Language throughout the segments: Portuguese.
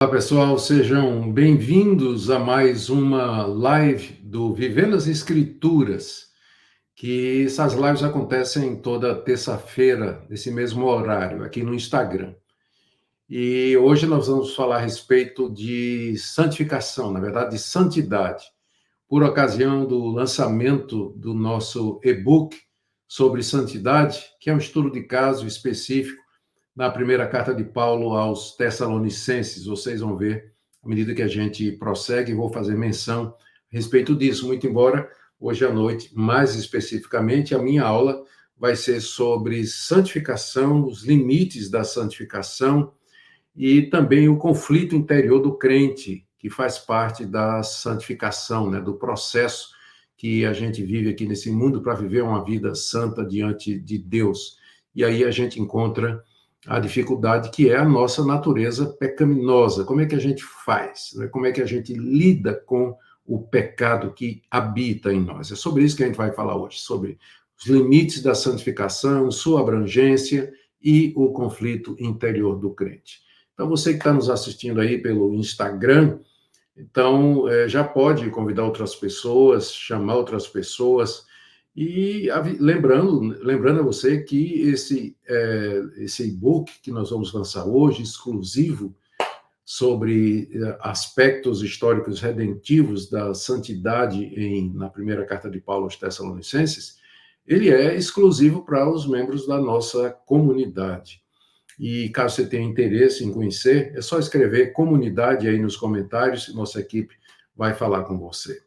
Olá, pessoal, sejam bem-vindos a mais uma live do Vivendo as Escrituras, que essas lives acontecem toda terça-feira, nesse mesmo horário, aqui no Instagram. E hoje nós vamos falar a respeito de santificação, na verdade, de santidade, por ocasião do lançamento do nosso e-book sobre santidade, que é um estudo de caso específico na primeira carta de Paulo aos Tessalonicenses. Vocês vão ver, à medida que a gente prossegue, vou fazer menção a respeito disso, muito embora hoje à noite, mais especificamente, a minha aula vai ser sobre santificação, os limites da santificação e também o conflito interior do crente, que faz parte da santificação, né, do processo que a gente vive aqui nesse mundo para viver uma vida santa diante de Deus. E aí a gente encontra a dificuldade que é a nossa natureza pecaminosa. Como é que a gente faz? Né? Como é que a gente lida com o pecado que habita em nós? É sobre isso que a gente vai falar hoje, sobre os limites da santificação, sua abrangência e o conflito interior do crente. Então, você que está nos assistindo aí pelo Instagram, então já pode convidar outras pessoas, chamar outras pessoas, e lembrando a você que esse e-book que nós vamos lançar hoje, exclusivo, sobre aspectos históricos redentivos da santidade na primeira carta de Paulo aos Tessalonicenses, ele é exclusivo para os membros da nossa comunidade. E caso você tenha interesse em conhecer, é só escrever comunidade aí nos comentários, e nossa equipe vai falar com você.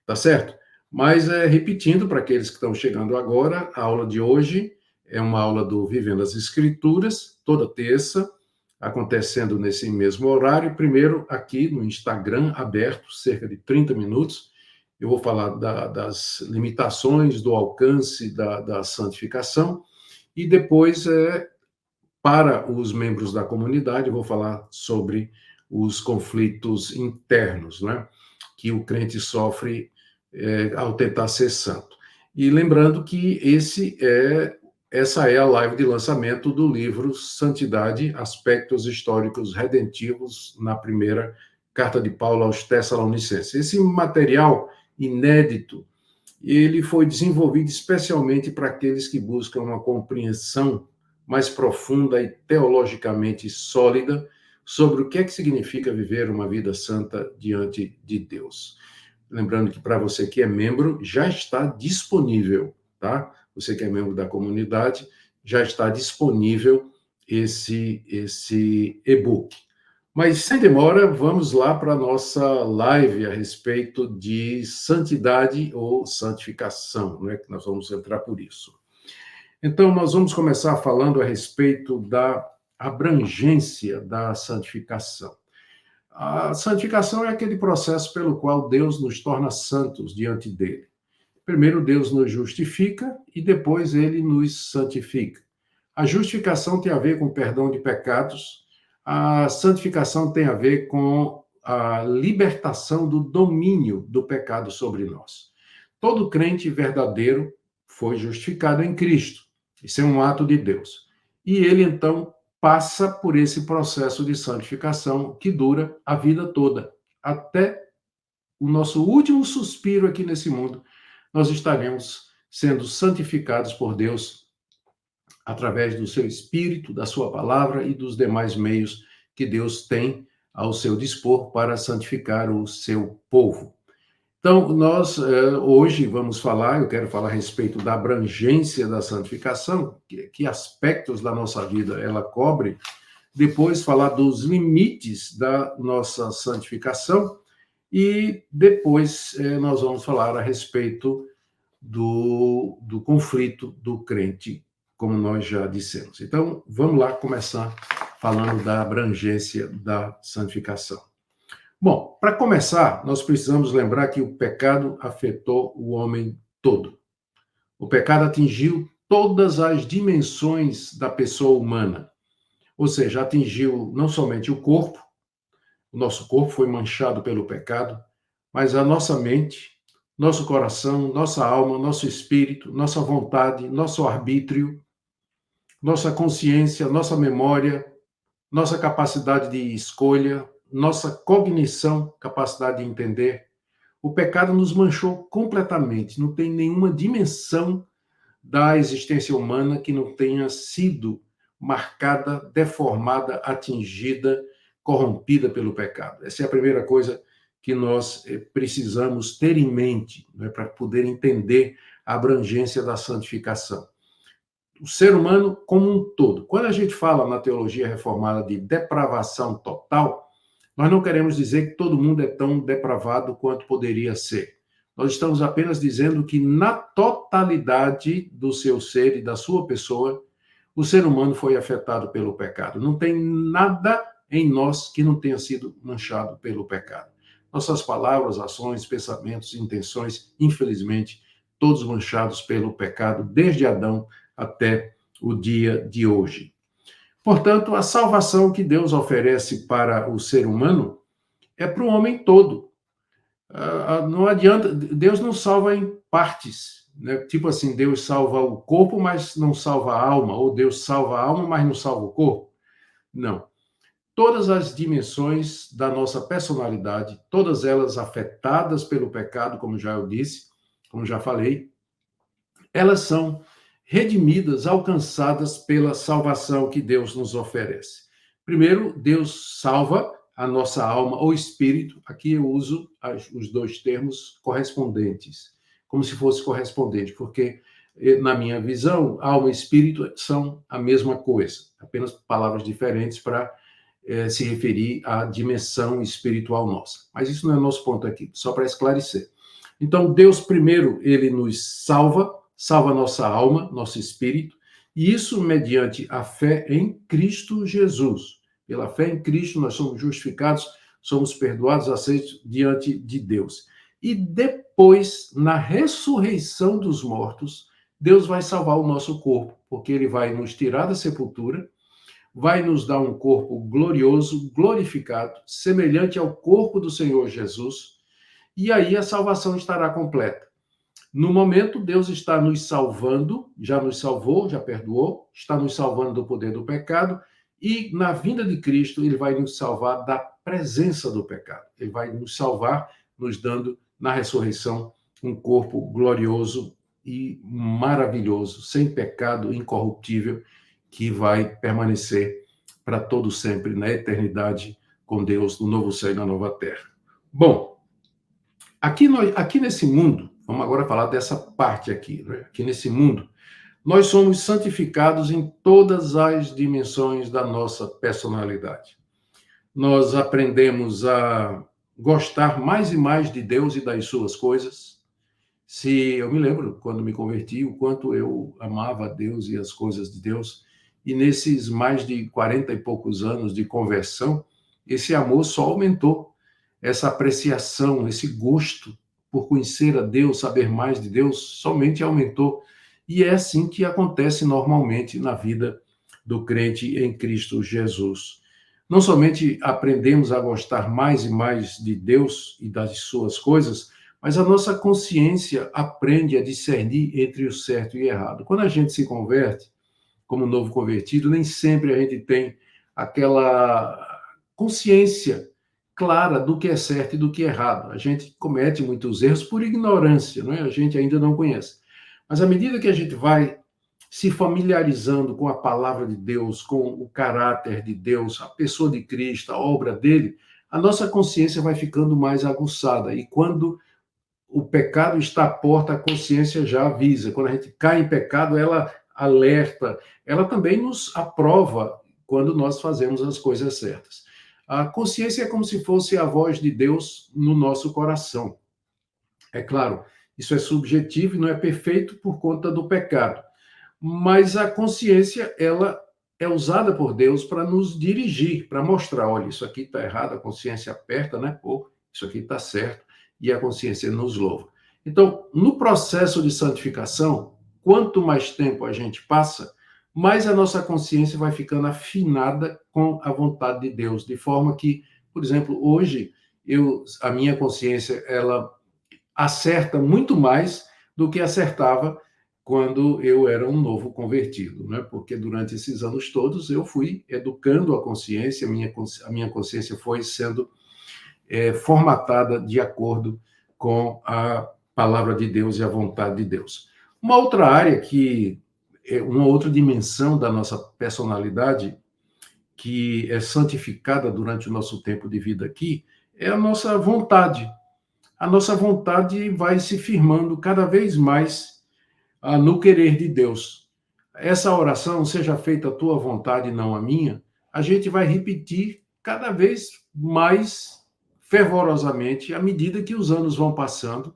Tá certo? Mas, repetindo para aqueles que estão chegando agora, a aula de hoje é uma aula do Vivendo as Escrituras, toda terça, acontecendo nesse mesmo horário. Primeiro, aqui no Instagram, aberto, cerca de 30 minutos. Eu vou falar das limitações, do alcance da santificação. E depois, para os membros da comunidade, eu vou falar sobre os conflitos internos, né, que o crente sofre ao tentar ser santo. E lembrando que essa é a live de lançamento do livro Santidade, Aspectos Históricos Redentivos, na primeira carta de Paulo aos Tessalonicenses. Esse material inédito, ele foi desenvolvido especialmente para aqueles que buscam uma compreensão mais profunda e teologicamente sólida sobre o que é que significa viver uma vida santa diante de Deus. Lembrando que para você que é membro, já está disponível, tá? Você que é membro da comunidade, já está disponível esse e-book. Mas, sem demora, vamos lá para a nossa live a respeito de santidade ou santificação, né? Que nós vamos entrar por isso. Então, nós vamos começar falando a respeito da abrangência da santificação. A santificação é aquele processo pelo qual Deus nos torna santos diante dele. Primeiro, Deus nos justifica e depois ele nos santifica. A justificação tem a ver com o perdão de pecados, a santificação tem a ver com a libertação do domínio do pecado sobre nós. Todo crente verdadeiro foi justificado em Cristo. Isso é um ato de Deus. E ele, então, passa por esse processo de santificação que dura a vida toda. Até o nosso último suspiro aqui nesse mundo, nós estaremos sendo santificados por Deus através do seu Espírito, da sua palavra e dos demais meios que Deus tem ao seu dispor para santificar o seu povo. Então, nós hoje vamos falar, eu quero falar a respeito da abrangência da santificação, que aspectos da nossa vida ela cobre, depois falar dos limites da nossa santificação e depois nós vamos falar a respeito do conflito do crente, como nós já dissemos. Então, vamos lá começar falando da abrangência da santificação. Bom, para começar, nós precisamos lembrar que o pecado afetou o homem todo. O pecado atingiu todas as dimensões da pessoa humana. Ou seja, atingiu não somente o corpo, o nosso corpo foi manchado pelo pecado, mas a nossa mente, nosso coração, nossa alma, nosso espírito, nossa vontade, nosso arbítrio, nossa consciência, nossa memória, nossa capacidade de escolha, nossa cognição, capacidade de entender. O pecado nos manchou completamente. Não tem nenhuma dimensão da existência humana que não tenha sido marcada, deformada, atingida, corrompida pelo pecado. Essa é a primeira coisa que nós precisamos ter em mente, né, para poder entender a abrangência da santificação. O ser humano como um todo. Quando a gente fala na teologia reformada de depravação total, nós não queremos dizer que todo mundo é tão depravado quanto poderia ser. Nós estamos apenas dizendo que na totalidade do seu ser e da sua pessoa, o ser humano foi afetado pelo pecado. Não tem nada em nós que não tenha sido manchado pelo pecado. Nossas palavras, ações, pensamentos, intenções, infelizmente, todos manchados pelo pecado, desde Adão até o dia de hoje. Portanto, a salvação que Deus oferece para o ser humano é para o homem todo. Não adianta, Deus não salva em partes, né? Tipo assim, Deus salva o corpo, mas não salva a alma, ou Deus salva a alma, mas não salva o corpo. Não. Todas as dimensões da nossa personalidade, todas elas afetadas pelo pecado, como já eu disse, como já falei, elas são redimidas, alcançadas pela salvação que Deus nos oferece. Primeiro, Deus salva a nossa alma ou espírito. Aqui eu uso os dois termos correspondentes, como se fosse correspondente, porque, na minha visão, alma e espírito são a mesma coisa, apenas palavras diferentes para se referir à dimensão espiritual nossa. Mas isso não é nosso ponto aqui, só para esclarecer. Então, Deus, primeiro, ele nos salva nossa alma, nosso espírito, e isso mediante a fé em Cristo Jesus. Pela fé em Cristo, nós somos justificados, somos perdoados, aceitos diante de Deus. E depois, na ressurreição dos mortos, Deus vai salvar o nosso corpo, porque ele vai nos tirar da sepultura, vai nos dar um corpo glorioso, glorificado, semelhante ao corpo do Senhor Jesus, e aí a salvação estará completa. No momento, Deus está nos salvando, já nos salvou, já perdoou, está nos salvando do poder do pecado, e na vinda de Cristo, ele vai nos salvar da presença do pecado. Ele vai nos salvar, nos dando, na ressurreição, um corpo glorioso e maravilhoso, sem pecado, incorruptível, que vai permanecer para todo sempre, na eternidade, com Deus, no novo céu e na nova terra. Bom, aqui nesse mundo, vamos agora falar dessa parte aqui, né? Aqui nesse mundo, nós somos santificados em todas as dimensões da nossa personalidade. Nós aprendemos a gostar mais e mais de Deus e das suas coisas. Se eu me lembro, quando me converti, o quanto eu amava Deus e as coisas de Deus, e nesses mais de 40 e poucos anos de conversão, esse amor só aumentou, essa apreciação, esse gosto por conhecer a Deus, saber mais de Deus, somente aumentou. E é assim que acontece normalmente na vida do crente em Cristo Jesus. Não somente aprendemos a gostar mais e mais de Deus e das suas coisas, mas a nossa consciência aprende a discernir entre o certo e o errado. Quando a gente se converte, como novo convertido, nem sempre a gente tem aquela consciência clara do que é certo e do que é errado. A gente comete muitos erros por ignorância, não é? A gente ainda não conhece. Mas à medida que a gente vai se familiarizando com a palavra de Deus, com o caráter de Deus, a pessoa de Cristo, a obra dele, a nossa consciência vai ficando mais aguçada. E quando o pecado está à porta, a consciência já avisa. Quando a gente cai em pecado, ela alerta, ela também nos aprova quando nós fazemos as coisas certas. A consciência é como se fosse a voz de Deus no nosso coração. É claro, isso é subjetivo e não é perfeito por conta do pecado. Mas a consciência, ela é usada por Deus para nos dirigir, para mostrar, olha, isso aqui está errado, a consciência aperta, né? Pô, isso aqui está certo, e a consciência nos louva. Então, no processo de santificação, quanto mais tempo a gente passa, mais a nossa consciência vai ficando afinada com a vontade de Deus, de forma que, por exemplo, hoje, a minha consciência, ela acerta muito mais do que acertava quando eu era um novo convertido, né? Porque durante esses anos todos eu fui educando a consciência, a minha consciência foi sendo formatada de acordo com a palavra de Deus e a vontade de Deus. Uma outra área uma outra dimensão da nossa personalidade que é santificada durante o nosso tempo de vida aqui é a nossa vontade. A nossa vontade vai se firmando cada vez mais no querer de Deus. Essa oração, seja feita a tua vontade e não a minha, a gente vai repetir cada vez mais fervorosamente à medida que os anos vão passando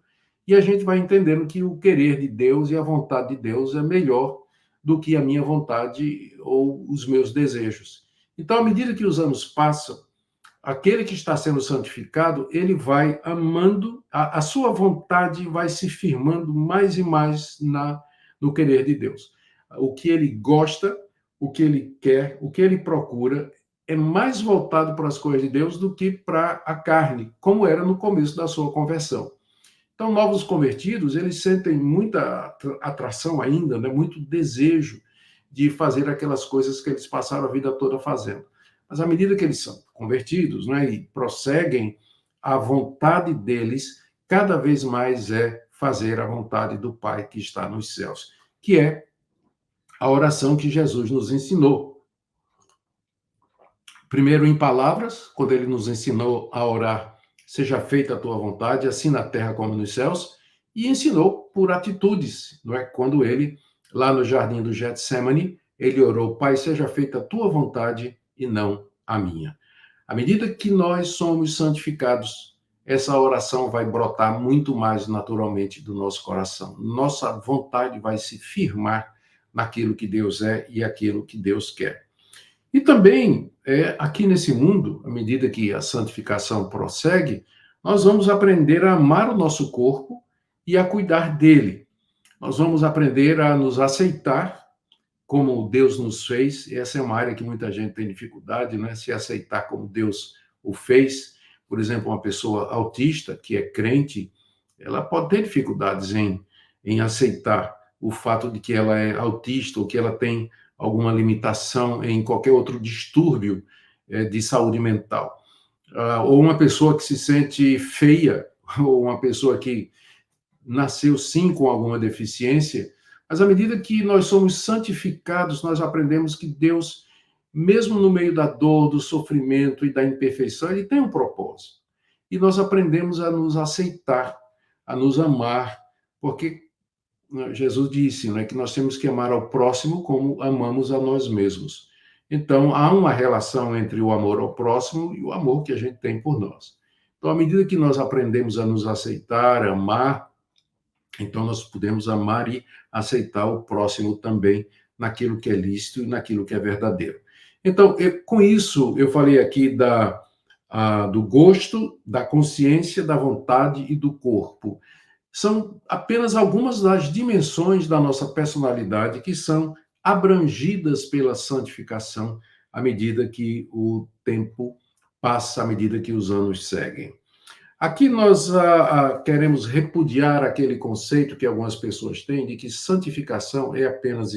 e a gente vai entendendo que o querer de Deus e a vontade de Deus é melhor do que a minha vontade ou os meus desejos. Então, à medida que os anos passam, aquele que está sendo santificado, ele vai amando, a sua vontade vai se firmando mais e mais no querer de Deus. O que ele gosta, o que ele quer, o que ele procura, é mais voltado para as coisas de Deus do que para a carne, como era no começo da sua conversão. Então, novos convertidos, eles sentem muita atração ainda, né? Muito desejo de fazer aquelas coisas que eles passaram a vida toda fazendo. Mas à medida que eles são convertidos, né, e prosseguem, a vontade deles cada vez mais é fazer a vontade do Pai que está nos céus, que é a oração que Jesus nos ensinou. Primeiro em palavras, quando ele nos ensinou a orar, seja feita a tua vontade, assim na terra como nos céus, e ensinou por atitudes, não é? Quando ele, lá no jardim do Getsemane, ele orou, Pai, seja feita a tua vontade e não a minha. À medida que nós somos santificados, essa oração vai brotar muito mais naturalmente do nosso coração. Nossa vontade vai se firmar naquilo que Deus é e aquilo que Deus quer. E também, aqui nesse mundo, à medida que a santificação prossegue, nós vamos aprender a amar o nosso corpo e a cuidar dele. Nós vamos aprender a nos aceitar como Deus nos fez. Essa é uma área que muita gente tem dificuldade, né? Se aceitar como Deus o fez. Por exemplo, uma pessoa autista, que é crente, ela pode ter dificuldades em aceitar o fato de que ela é autista ou que ela tem alguma limitação em qualquer outro distúrbio de saúde mental. Ou uma pessoa que se sente feia, ou uma pessoa que nasceu sim com alguma deficiência, mas à medida que nós somos santificados, nós aprendemos que Deus, mesmo no meio da dor, do sofrimento e da imperfeição, ele tem um propósito. E nós aprendemos a nos aceitar, a nos amar, porque Jesus disse, né, que nós temos que amar ao próximo como amamos a nós mesmos. Então, há uma relação entre o amor ao próximo e o amor que a gente tem por nós. Então, à medida que nós aprendemos a nos aceitar, amar, então nós podemos amar e aceitar o próximo também naquilo que é lícito e naquilo que é verdadeiro. Então, com isso, eu falei aqui do gosto, da consciência, da vontade e do corpo. São apenas algumas das dimensões da nossa personalidade que são abrangidas pela santificação à medida que o tempo passa, à medida que os anos seguem. Aqui nós queremos repudiar aquele conceito que algumas pessoas têm de que santificação é apenas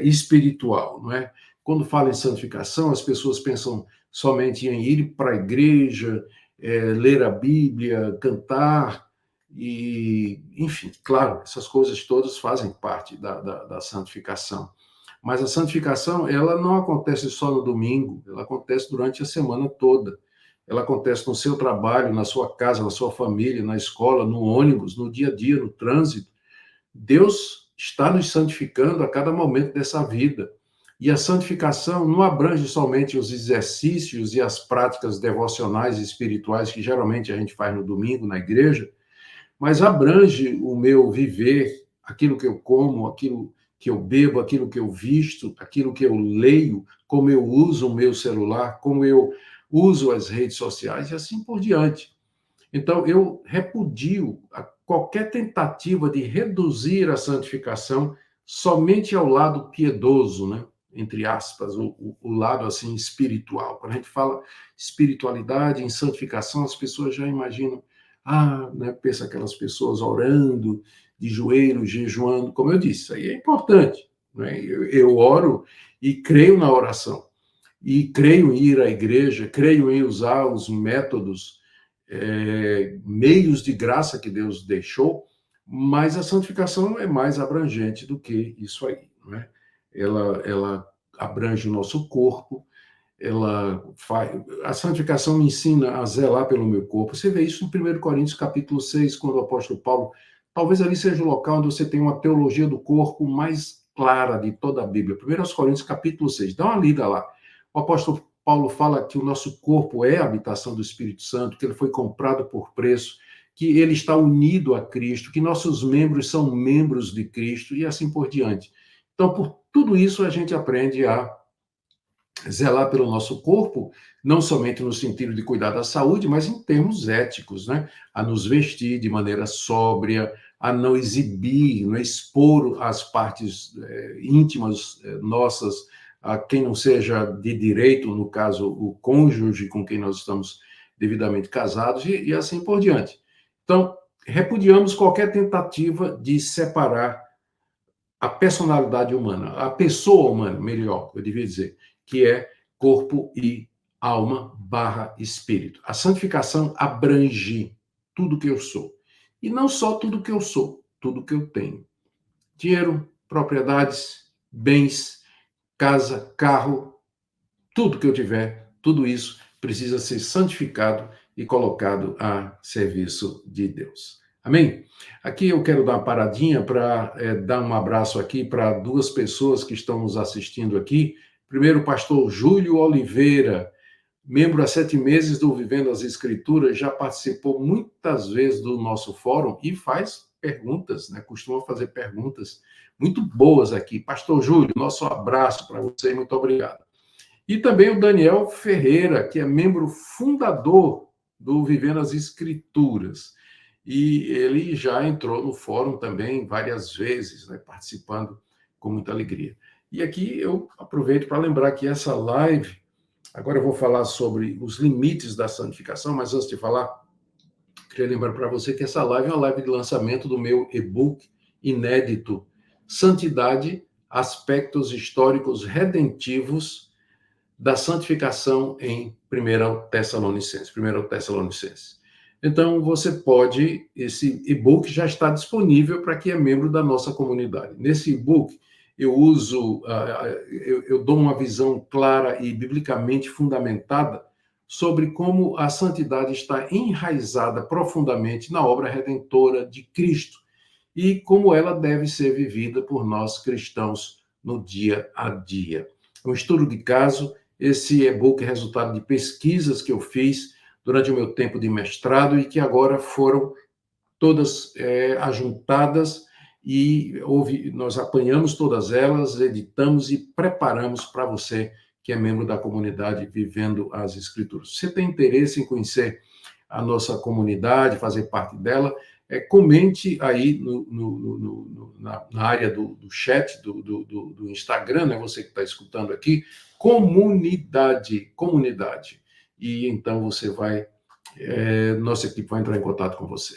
espiritual, não é? Quando fala em santificação, as pessoas pensam somente em ir para a igreja, ler a Bíblia, cantar, e, enfim, claro, essas coisas todas fazem parte da santificação. Mas a santificação, ela não acontece só no domingo, ela acontece durante a semana toda. Ela acontece no seu trabalho, na sua casa, na sua família, na escola, no ônibus, no dia a dia, no trânsito. Deus está nos santificando a cada momento dessa vida. E a santificação não abrange somente os exercícios e as práticas devocionais e espirituais que geralmente a gente faz no domingo na igreja, mas abrange o meu viver, aquilo que eu como, aquilo que eu bebo, aquilo que eu visto, aquilo que eu leio, como eu uso o meu celular, como eu uso as redes sociais e assim por diante. Então, eu repudio qualquer tentativa de reduzir a santificação somente ao lado piedoso, né? Entre aspas, o lado assim espiritual. Quando a gente fala espiritualidade, em santificação, as pessoas já imaginam, né, pensa aquelas pessoas orando de joelhos, jejuando, como eu disse, isso aí é importante. Né? Eu oro e creio na oração, e creio em ir à igreja, creio em usar os métodos, meios de graça que Deus deixou, mas a santificação é mais abrangente do que isso aí. Né? Ela abrange o nosso corpo, a santificação me ensina a zelar pelo meu corpo. Você vê isso em 1 Coríntios capítulo 6, quando o apóstolo Paulo, talvez ali seja o local onde você tem uma teologia do corpo mais clara de toda a Bíblia. 1 Coríntios capítulo 6, dá uma lida lá. O apóstolo Paulo fala que o nosso corpo é a habitação do Espírito Santo, que ele foi comprado por preço, que ele está unido a Cristo, que nossos membros são membros de Cristo e assim por diante. Então, por tudo isso, a gente aprende a zelar pelo nosso corpo, não somente no sentido de cuidar da saúde, mas em termos éticos, né? A nos vestir de maneira sóbria, a não exibir, não expor as partes íntimas nossas a quem não seja de direito, no caso, o cônjuge com quem nós estamos devidamente casados, e assim por diante. Então, repudiamos qualquer tentativa de separar a personalidade humana, a pessoa humana, melhor, eu devia dizer, que é corpo e alma / espírito. A santificação abrange tudo que eu sou. E não só tudo que eu sou, tudo que eu tenho. Dinheiro, propriedades, bens, casa, carro, tudo que eu tiver, tudo isso precisa ser santificado e colocado a serviço de Deus. Amém? Aqui eu quero dar uma paradinha para dar um abraço aqui para duas pessoas que estão nos assistindo aqui. Primeiro, o pastor Júlio Oliveira, membro há 7 meses do Vivendo as Escrituras, já participou muitas vezes do nosso fórum e faz perguntas, né? Costuma fazer perguntas muito boas aqui. Pastor Júlio, nosso abraço para você e muito obrigado. E também o Daniel Ferreira, que é membro fundador do Vivendo as Escrituras. E ele já entrou no fórum também várias vezes, né, participando com muita alegria. E aqui eu aproveito para lembrar que essa live, agora eu vou falar sobre os limites da santificação, mas antes de falar, queria lembrar para você que essa live é uma live de lançamento do meu e-book inédito, Santidade, Aspectos Históricos Redentivos da Santificação em 1 Tessalonicenses. Então, você pode, esse e-book já está disponível para quem é membro da nossa comunidade. Nesse e-book, eu dou uma visão clara e biblicamente fundamentada sobre como a santidade está enraizada profundamente na obra redentora de Cristo e como ela deve ser vivida por nós cristãos no dia a dia. É um estudo de caso. Esse e-book é resultado de pesquisas que eu fiz durante o meu tempo de mestrado e que agora foram todas ajuntadas e nós apanhamos todas elas, editamos e preparamos para você que é membro da comunidade Vivendo as Escrituras. Se você tem interesse em conhecer a nossa comunidade, fazer parte dela, comente aí na área do chat do Instagram, né? Você que está escutando aqui, comunidade. E então você vai, nossa equipe vai entrar em contato com você.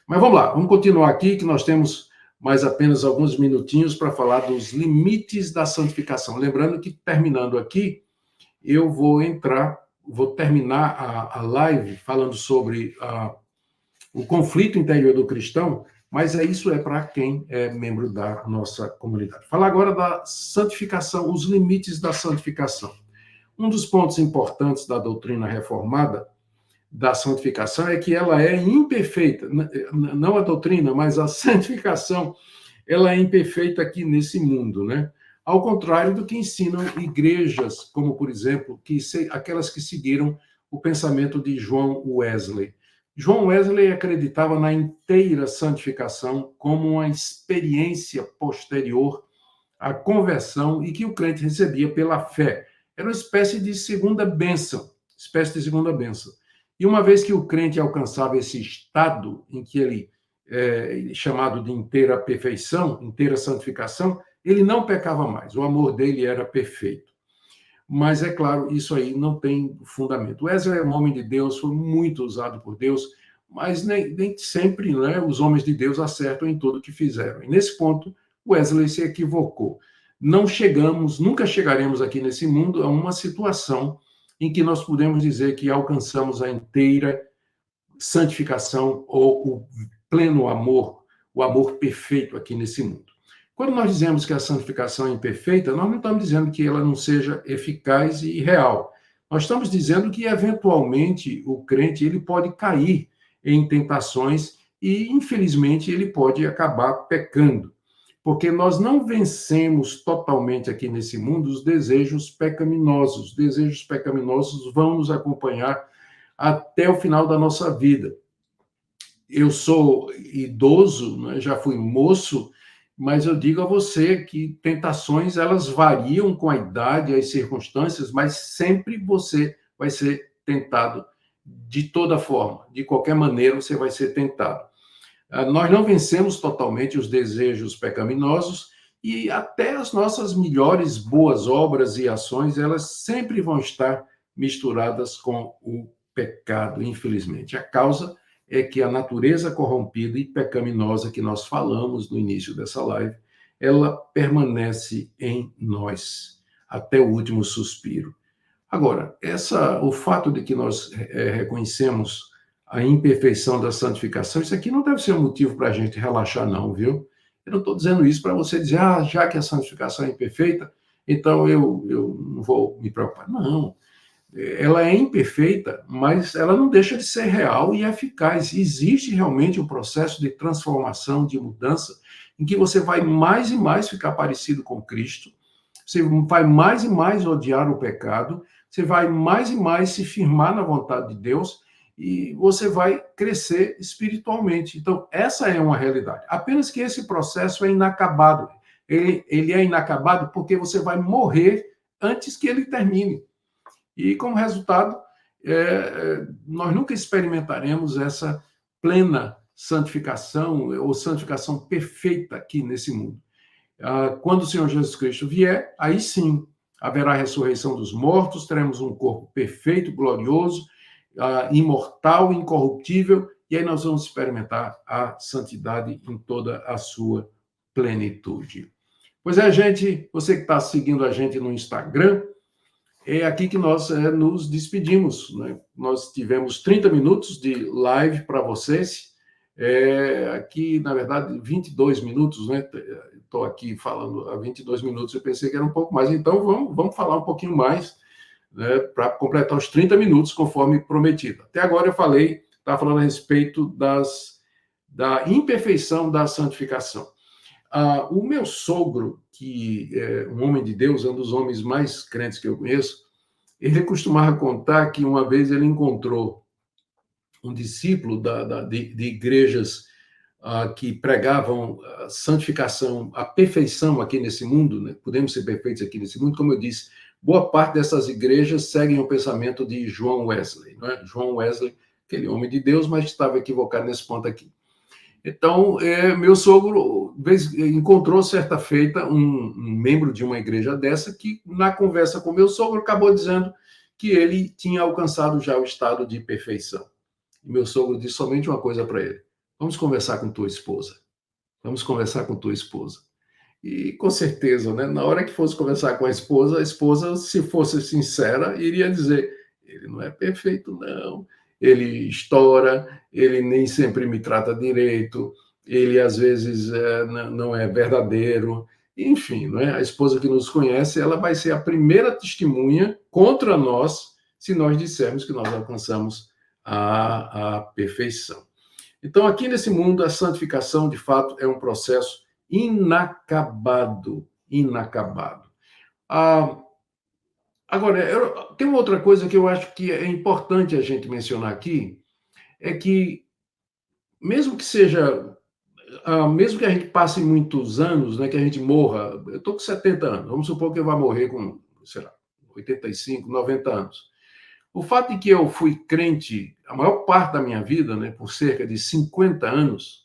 Mas vamos lá, vamos continuar aqui, que nós temos mais apenas alguns minutinhos para falar dos limites da santificação. Lembrando que, terminando aqui, eu vou terminar a live falando sobre o conflito interior do cristão, mas isso é para quem é membro da nossa comunidade. Falar agora da santificação, os limites da santificação. Um dos pontos importantes da doutrina reformada da santificação é que ela é imperfeita. Não a doutrina, mas a santificação, ela é imperfeita aqui nesse mundo, né? Ao contrário do que ensinam igrejas, como, por exemplo, aquelas que seguiram o pensamento de John Wesley. John Wesley acreditava na inteira santificação como uma experiência posterior à conversão e que o crente recebia pela fé. Era uma espécie de segunda bênção. E uma vez que o crente alcançava esse estado em que ele chamado de inteira perfeição, inteira santificação, ele não pecava mais. O amor dele era perfeito. Mas, é claro, isso aí não tem fundamento. Wesley é um homem de Deus, foi muito usado por Deus, mas nem sempre, né, os homens de Deus acertam em tudo que fizeram. E nesse ponto, Wesley se equivocou. Não chegamos, nunca chegaremos aqui nesse mundo a uma situação em que nós podemos dizer que alcançamos a inteira santificação ou o pleno amor, o amor perfeito aqui nesse mundo. Quando nós dizemos que a santificação é imperfeita, nós não estamos dizendo que ela não seja eficaz e real. Nós estamos dizendo que, eventualmente, o crente ele pode cair em tentações e, infelizmente, ele pode acabar pecando. Porque nós não vencemos totalmente aqui nesse mundo os desejos pecaminosos. Os desejos pecaminosos vão nos acompanhar até o final da nossa vida. Eu sou idoso, né, já fui moço, mas eu digo a você que tentações elas variam com a idade, as circunstâncias, mas sempre você vai ser tentado de toda forma, de qualquer maneira você vai ser tentado. Nós não vencemos totalmente os desejos pecaminosos e até as nossas melhores boas obras e ações, elas sempre vão estar misturadas com o pecado, infelizmente. A causa é que a natureza corrompida e pecaminosa que nós falamos no início dessa live, ela permanece em nós até o último suspiro. Agora, o fato de que nós reconhecemos a imperfeição da santificação, isso aqui não deve ser um motivo para a gente relaxar, não, viu? Eu não estou dizendo isso para você dizer, já que a santificação é imperfeita, então eu não vou me preocupar. Não, ela é imperfeita, mas ela não deixa de ser real e eficaz. Existe realmente um processo de transformação, de mudança, em que você vai mais e mais ficar parecido com Cristo, você vai mais e mais odiar o pecado, você vai mais e mais se firmar na vontade de Deus e você vai crescer espiritualmente. Então, essa é uma realidade. Apenas que esse processo é inacabado. Ele é inacabado porque você vai morrer antes que ele termine. E, como resultado, nós nunca experimentaremos essa plena santificação ou santificação perfeita aqui nesse mundo. Quando o Senhor Jesus Cristo vier, aí sim haverá a ressurreição dos mortos, teremos um corpo perfeito, glorioso, imortal, incorruptível, e aí nós vamos experimentar a santidade em toda a sua plenitude. Pois é, gente, você que está seguindo a gente no Instagram, é aqui que nós nos despedimos, né? Nós tivemos 30 minutos de live para vocês, aqui, na verdade, 22 minutos, né? Estou aqui falando há 22 minutos, eu pensei que era um pouco mais, então vamos falar um pouquinho mais, né, para completar os 30 minutos, conforme prometido. Até agora eu estava falando a respeito da imperfeição da santificação. O meu sogro, que é um homem de Deus, é um dos homens mais crentes que eu conheço, ele costumava contar que uma vez ele encontrou um discípulo de igrejas que pregavam a santificação, a perfeição aqui nesse mundo, né? Podemos ser perfeitos aqui nesse mundo, como eu disse, boa parte dessas igrejas seguem o pensamento de John Wesley, não é? John Wesley, aquele homem de Deus, mas estava equivocado nesse ponto aqui. Então, meu sogro encontrou certa feita um membro de uma igreja dessa que, na conversa com meu sogro, acabou dizendo que ele tinha alcançado já o estado de perfeição. E meu sogro disse somente uma coisa para ele: vamos conversar com tua esposa. Vamos conversar com tua esposa. E, com certeza, né, na hora que fosse conversar com a esposa, se fosse sincera, iria dizer: ele não é perfeito, não. Ele estoura, ele nem sempre me trata direito, ele às vezes não é verdadeiro. Enfim, não é? A esposa que nos conhece, ela vai ser a primeira testemunha contra nós se nós dissermos que nós alcançamos a perfeição. Então, aqui nesse mundo, a santificação, de fato, é um processo inacabado, inacabado. Agora, tem uma outra coisa que eu acho que é importante a gente mencionar aqui, é que mesmo que seja, mesmo que a gente passe muitos anos, né, que a gente morra, eu estou com 70 anos, vamos supor que eu vá morrer com, sei lá, 85, 90 anos. O fato de que eu fui crente a maior parte da minha vida, né, por cerca de 50 anos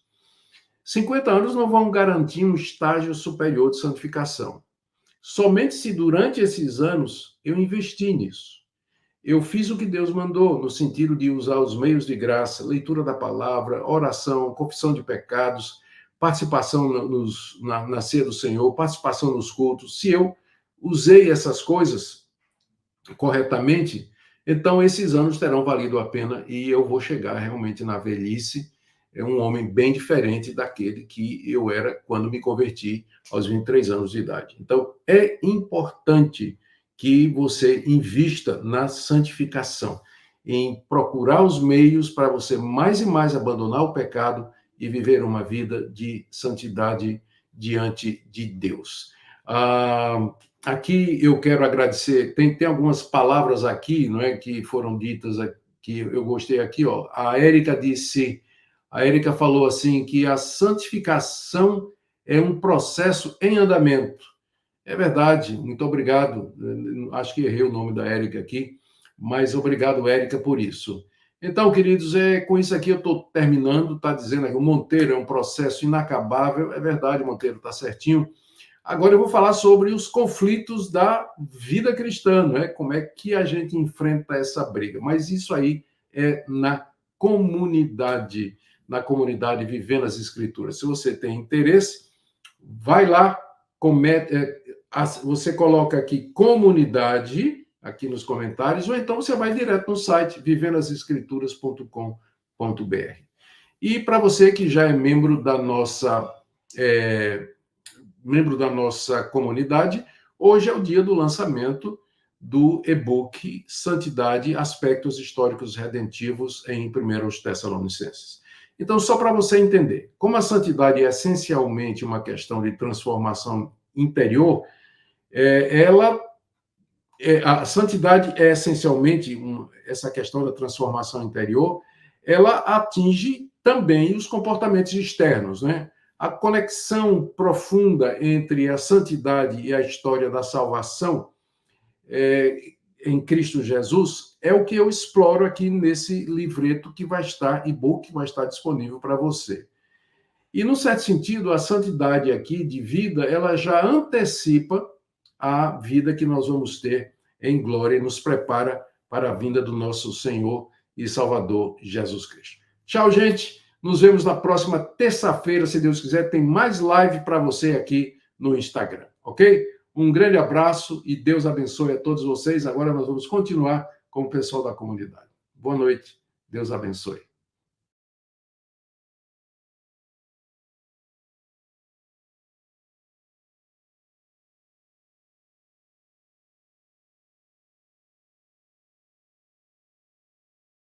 não vão garantir um estágio superior de santificação. Somente se durante esses anos eu investi nisso. eu fiz o que Deus mandou, no sentido de usar os meios de graça, leitura da palavra, oração, confissão de pecados, participação na ceia do Senhor, participação nos cultos. Se eu usei essas coisas corretamente, então esses anos terão valido a pena e eu vou chegar realmente na velhice um homem bem diferente daquele que eu era quando me converti aos 23 anos de idade. Então, é importante que você invista na santificação, em procurar os meios para você mais e mais abandonar o pecado e viver uma vida de santidade diante de Deus. Aqui eu quero agradecer, tem algumas palavras aqui, não é, que foram ditas, que eu gostei aqui, ó. A Érica falou assim, que a santificação é um processo em andamento. É verdade, muito obrigado. Acho que errei o nome da Érica aqui, mas obrigado, Érica, por isso. Então, queridos, com isso aqui eu estou terminando, está dizendo aqui, o Monteiro é um processo inacabável. É verdade, Monteiro, está certinho. Agora eu vou falar sobre os conflitos da vida cristã, né? Como é que a gente enfrenta essa briga. Mas isso aí é na comunidade Vivendo as Escrituras. Se você tem interesse, vai lá, você coloca aqui comunidade, aqui nos comentários, ou então você vai direto no site vivendoasescrituras.com.br. E para você que já é membro da nossa comunidade, hoje é o dia do lançamento do e-book Santidade, Aspectos Históricos Redentivos em 1 Tessalonicenses. Então, só para você entender, como a santidade é essencialmente uma questão de transformação interior, a santidade é essencialmente essa questão da transformação interior, ela atinge também os comportamentos externos, né? A conexão profunda entre a santidade e a história da salvação em Cristo Jesus é o que eu exploro aqui nesse livreto que vai estar, e-book, vai estar disponível para você. E, num certo sentido, a santidade aqui de vida, ela já antecipa a vida que nós vamos ter em glória e nos prepara para a vinda do nosso Senhor e Salvador Jesus Cristo. Tchau, gente! Nos vemos na próxima terça-feira, se Deus quiser. Tem mais live para você aqui no Instagram, ok? Um grande abraço e Deus abençoe a todos vocês. Agora nós vamos continuar com o pessoal da comunidade. Boa noite. Deus abençoe.